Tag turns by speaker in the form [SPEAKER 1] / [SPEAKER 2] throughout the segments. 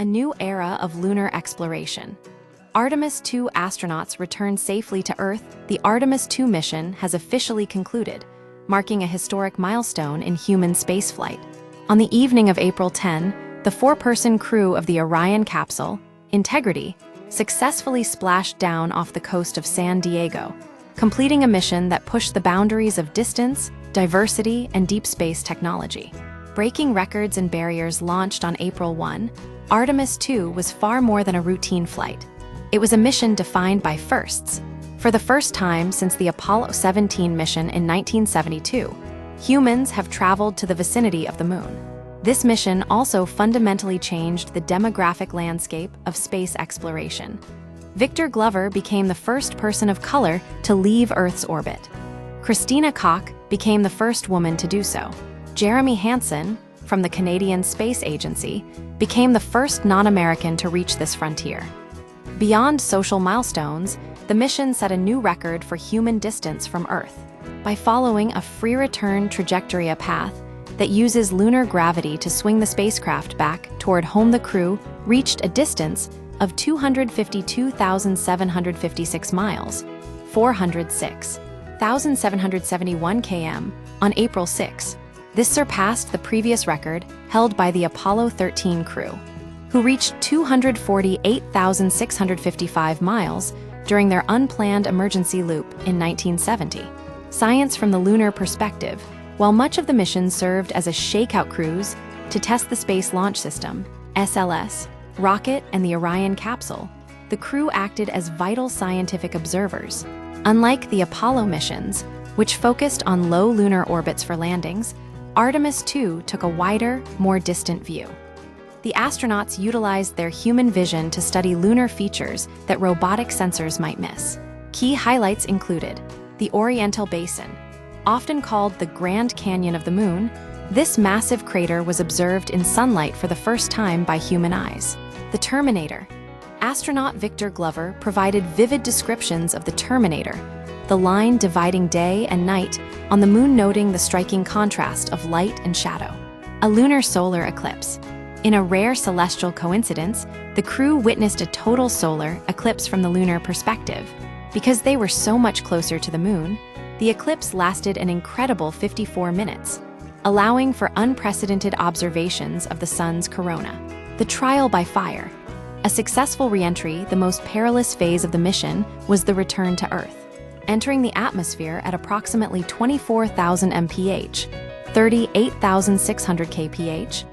[SPEAKER 1] A new era of lunar exploration. Artemis II astronauts returned safely to Earth. The Artemis II mission has officially concluded, marking a historic milestone in human spaceflight. On the evening of April 10, the four-person crew of the Orion capsule, Integrity, successfully splashed down off the coast of San Diego, completing a mission that pushed the boundaries of distance, diversity, and deep space technology. Breaking records and barriers launched on April 1, Artemis II was far more than a routine flight. It was a mission defined by firsts. For the first time since the Apollo 17 mission in 1972, humans have traveled to the vicinity of the Moon. This mission also fundamentally changed the demographic landscape of space exploration. Victor Glover became the first person of color to leave Earth's orbit. Christina Koch became the first woman to do so. Jeremy Hansen, from the Canadian Space Agency, became the first non-American to reach this frontier. Beyond social milestones, the mission set a new record for human distance from Earth. By following a free-return trajectory path that uses lunar gravity to swing the spacecraft back toward home, the crew reached a distance of 252,756 miles, 406,771 km, on April 6. This surpassed the previous record held by the Apollo 13 crew, who reached 248,655 miles during their unplanned emergency loop in 1970. Science from the lunar perspective. While much of the mission served as a shakeout cruise to test the Space Launch System, SLS, rocket, and the Orion capsule, the crew acted as vital scientific observers. Unlike the Apollo missions, which focused on low lunar orbits for landings, Artemis II took a wider, more distant view. The astronauts utilized their human vision to study lunar features that robotic sensors might miss. Key highlights included the Oriental Basin. Often called the Grand Canyon of the Moon, this massive crater was observed in sunlight for the first time by human eyes. The Terminator. Astronaut Victor Glover provided vivid descriptions of the Terminator, the line dividing day and night on the Moon, noting the striking contrast of light and shadow. A lunar solar eclipse. In a rare celestial coincidence, the crew witnessed a total solar eclipse from the lunar perspective. Because they were so much closer to the Moon, the eclipse lasted an incredible 54 minutes, allowing for unprecedented observations of the sun's corona. The trial by fire. A successful re-entry, the most perilous phase of the mission, was the return to Earth. Entering the atmosphere at approximately 24,000 mph, 38,600 kph,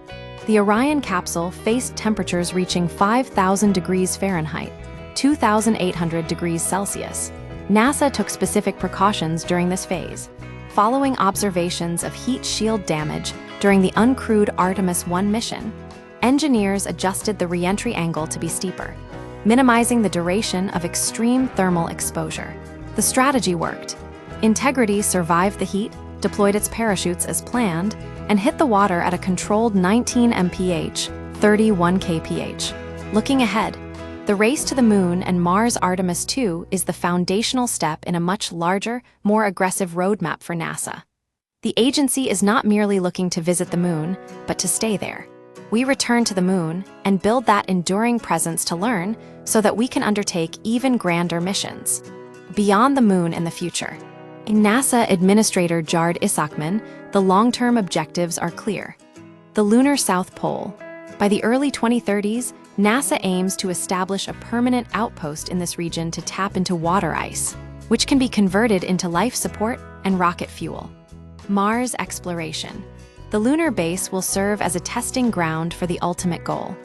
[SPEAKER 1] the Orion capsule faced temperatures reaching 5,000 degrees Fahrenheit, 2,800 degrees Celsius. NASA took specific precautions during this phase. Following observations of heat shield damage during the uncrewed Artemis I mission, engineers adjusted the re-entry angle to be steeper, minimizing the duration of extreme thermal exposure. The strategy worked. Integrity survived the heat, deployed its parachutes as planned, and hit the water at a controlled 19 mph, 31 kph. Looking ahead, the race to the Moon and Mars. Artemis II is the foundational step in a much larger, more aggressive roadmap for NASA. The agency is not merely looking to visit the Moon, but to stay there. We return to the Moon and build that enduring presence to learn so that we can undertake even grander missions. Beyond the Moon in the future. NASA Administrator Jared Isaacman, the long-term objectives are clear. The lunar South Pole. By the early 2030s, NASA aims to establish a permanent outpost in this region to tap into water ice, which can be converted into life support and rocket fuel. Mars exploration. The lunar base will serve as a testing ground for the ultimate goal,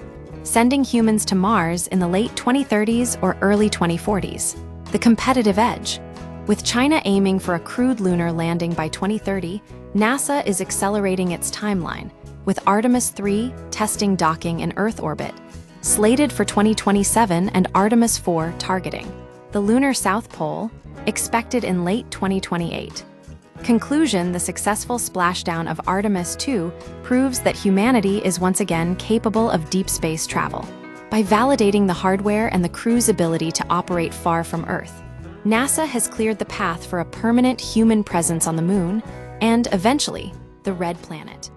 [SPEAKER 1] sending humans to Mars in the late 2030s or early 2040s. The competitive edge. With China aiming for a crewed lunar landing by 2030, NASA is accelerating its timeline, with Artemis III testing docking in Earth orbit, slated for 2027, and Artemis IV targeting the lunar South Pole, expected in late 2028. Conclusion. The successful splashdown of Artemis II proves that humanity is once again capable of deep space travel. By validating the hardware and the crew's ability to operate far from Earth, NASA has cleared the path for a permanent human presence on the Moon and, eventually, the Red Planet.